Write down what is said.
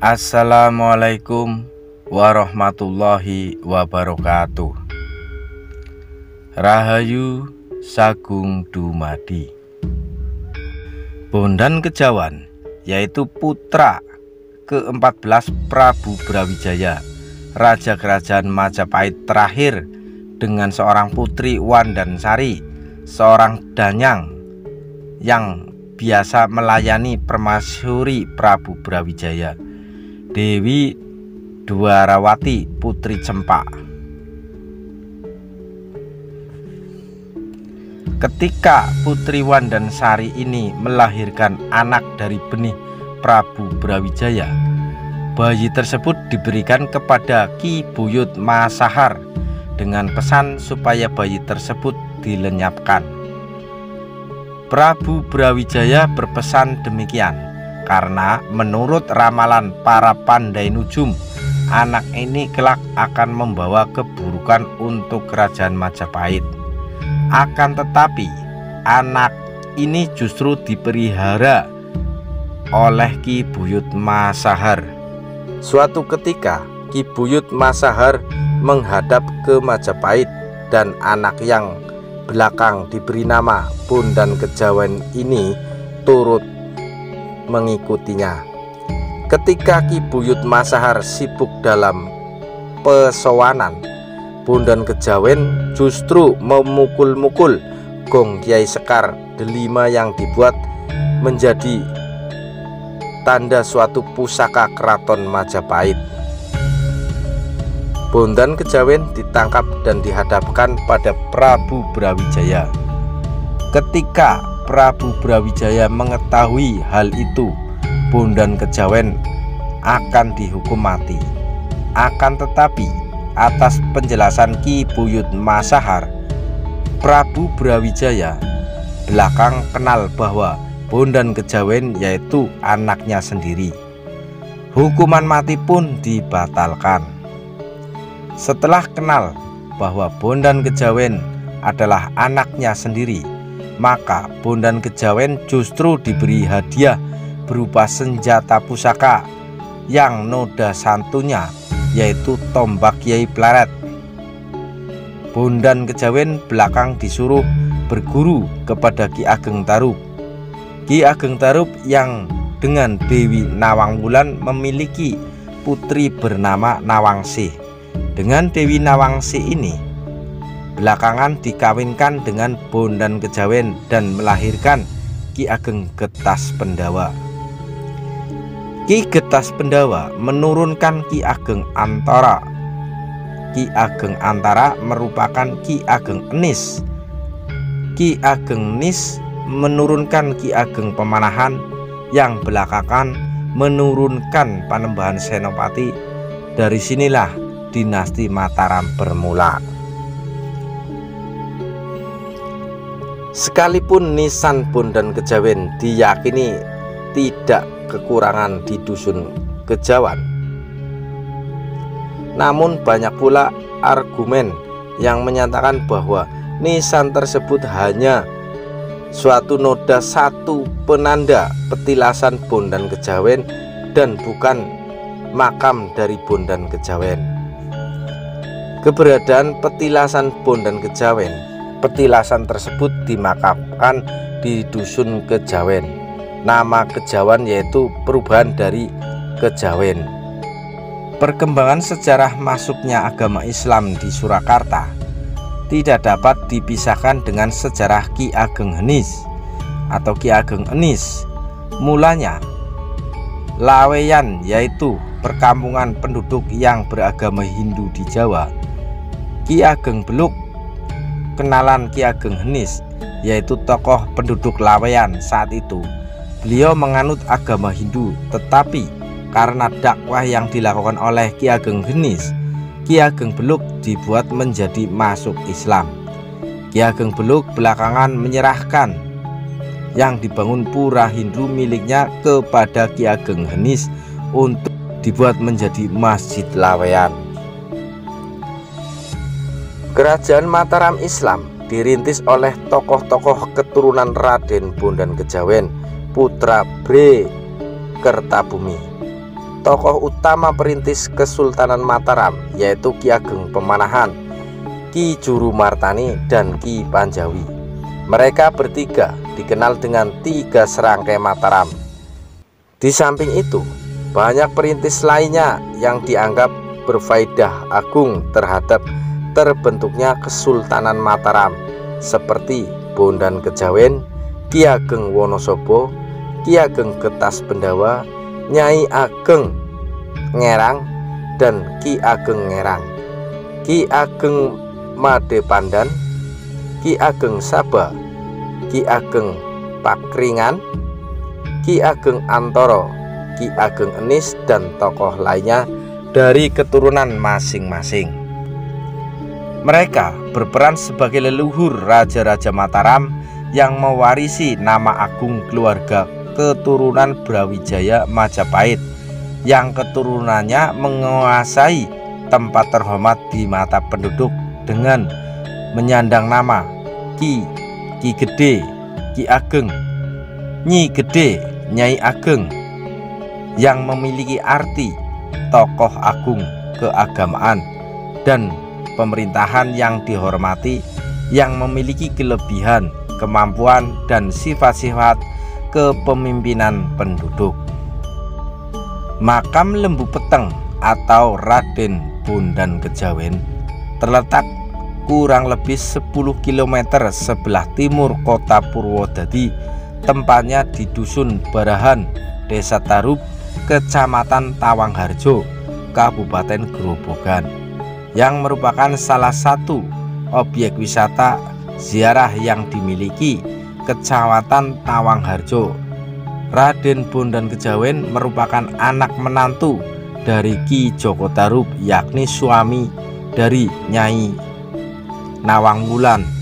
Assalamualaikum warahmatullahi wabarakatuh. Rahayu Sagung Dumadi. Bondan Kejawan, yaitu putra ke-14 Prabu Brawijaya, Raja Kerajaan Majapahit terakhir, dengan seorang putri Wandansari, seorang danyang yang biasa melayani permaisuri Prabu Brawijaya, Dewi Dwarawati Putri Cempa. Ketika Putri Wandansari ini melahirkan anak dari benih Prabu Brawijaya, bayi tersebut diberikan kepada Ki Buyut Masahar dengan pesan supaya bayi tersebut dilenyapkan. Prabu Brawijaya berpesan demikian karena menurut ramalan para pandai nujum, anak ini kelak akan membawa keburukan untuk kerajaan Majapahit. Akan tetapi anak ini justru dipelihara oleh Ki Buyut Masahar. Suatu ketika Ki Buyut Masahar menghadap ke Majapahit, dan anak yang belakang diberi nama Bondan Kejawan ini turut mengikutinya. Ketika Ki Buyut Masahar sibuk dalam pesowanan, Bondan Kejawen justru memukul-mukul gong Kiai Sekar delima yang dibuat menjadi tanda suatu pusaka keraton Majapahit. Bondan Kejawen ditangkap dan dihadapkan pada Prabu Brawijaya. Ketika Prabu Brawijaya mengetahui hal itu, Bondan Kejawen akan dihukum mati. Akan tetapi atas penjelasan Ki Buyut Masahar, Prabu Brawijaya belakang kenal bahwa Bondan Kejawen yaitu anaknya sendiri. Hukuman mati pun dibatalkan. Setelah kenal bahwa Bondan Kejawen adalah anaknya sendiri, maka Bondan Kejawen justru diberi hadiah berupa senjata pusaka yang noda santunya, yaitu tombak Kiai Pleret. Bondan Kejawen belakang disuruh berguru kepada Ki Ageng Tarub. Ki Ageng Tarub yang dengan Dewi Nawangwulan memiliki putri bernama Nawangsih. Dengan Dewi Nawangsih ini belakangan dikawinkan dengan Bondan Kejawen dan melahirkan Ki Ageng Getas Pendawa. Ki Getas Pendawa menurunkan Ki Ageng Antara. Ki Ageng Antara merupakan Ki Ageng Enis. Ki Ageng Enis menurunkan Ki Ageng Pemanahan yang belakangan menurunkan Panembahan Senopati. Dari sinilah dinasti Mataram bermula. Sekalipun nisan Bondan Kejawen diyakini tidak kekurangan di dusun Kejawan, namun banyak pula argumen yang menyatakan bahwa nisan tersebut hanya suatu noda satu penanda petilasan Bondan Kejawen dan bukan makam dari Bondan Kejawen. Keberadaan petilasan Bondan Kejawen, petilasan tersebut dimakamkan di dusun Kejawen. Nama Kejawan yaitu perubahan dari Kejawen. Perkembangan sejarah masuknya agama Islam di Surakarta tidak dapat dipisahkan dengan sejarah Ki Ageng Henis atau Ki Ageng Enis. Mulanya Laweyan, yaitu perkampungan penduduk yang beragama Hindu di Jawa. Ki Ageng Beluk, kenalan Ki Ageng Henis, yaitu tokoh penduduk Laweyan saat itu. Beliau menganut agama Hindu, tetapi karena dakwah yang dilakukan oleh Ki Ageng Henis, Ki Ageng Beluk dibuat menjadi masuk Islam. Ki Ageng Beluk belakangan menyerahkan yang dibangun pura Hindu miliknya kepada Ki Ageng Henis untuk dibuat menjadi Masjid Laweyan. Kerajaan Mataram Islam dirintis oleh tokoh-tokoh keturunan Raden Bondan Kejawen, putra Bre Kertabumi. tokoh utama perintis Kesultanan Mataram yaitu Ki Ageng Pemanahan, Ki Juru Martani, dan Ki Panjawi. Mereka bertiga dikenal dengan Tiga Serangkai Mataram. Di samping itu, banyak perintis lainnya yang dianggap berfaedah agung terhadap terbentuknya Kesultanan Mataram, seperti Bondan Kejawen, Ki Ageng Wonosobo, Ki Ageng Getas Bendawa, Nyai Ageng Ngerang, dan Ki Ageng Ngerang, Ki Ageng Madepandan, Ki Ageng Saba, Ki Ageng Pakringan, Ki Ageng Antoro, Ki Ageng Enis, dan tokoh lainnya dari keturunan masing-masing. Mereka berperan sebagai leluhur raja-raja Mataram yang mewarisi nama agung keluarga keturunan Brawijaya Majapahit, yang keturunannya menguasai tempat terhormat di mata penduduk dengan menyandang nama Ki Gede, Ki Ageng, Nyi Gede, Nyai Ageng, yang memiliki arti tokoh agung keagamaan dan pemerintahan yang dihormati, yang memiliki kelebihan, kemampuan, dan sifat-sifat kepemimpinan penduduk. Makam Lembu Peteng atau Raden Bondan Kejawen terletak kurang lebih 10 km sebelah timur kota Purwodadi. Tempatnya di Dusun Barahan, Desa Tarub, Kecamatan Tawangharjo, Kabupaten Grobogan, yang merupakan salah satu objek wisata ziarah yang dimiliki Kecamatan Tawangharjo. Raden Bondan Kejawen merupakan anak menantu dari Ki Joko Tarub, yakni suami dari Nyai Nawang Wulan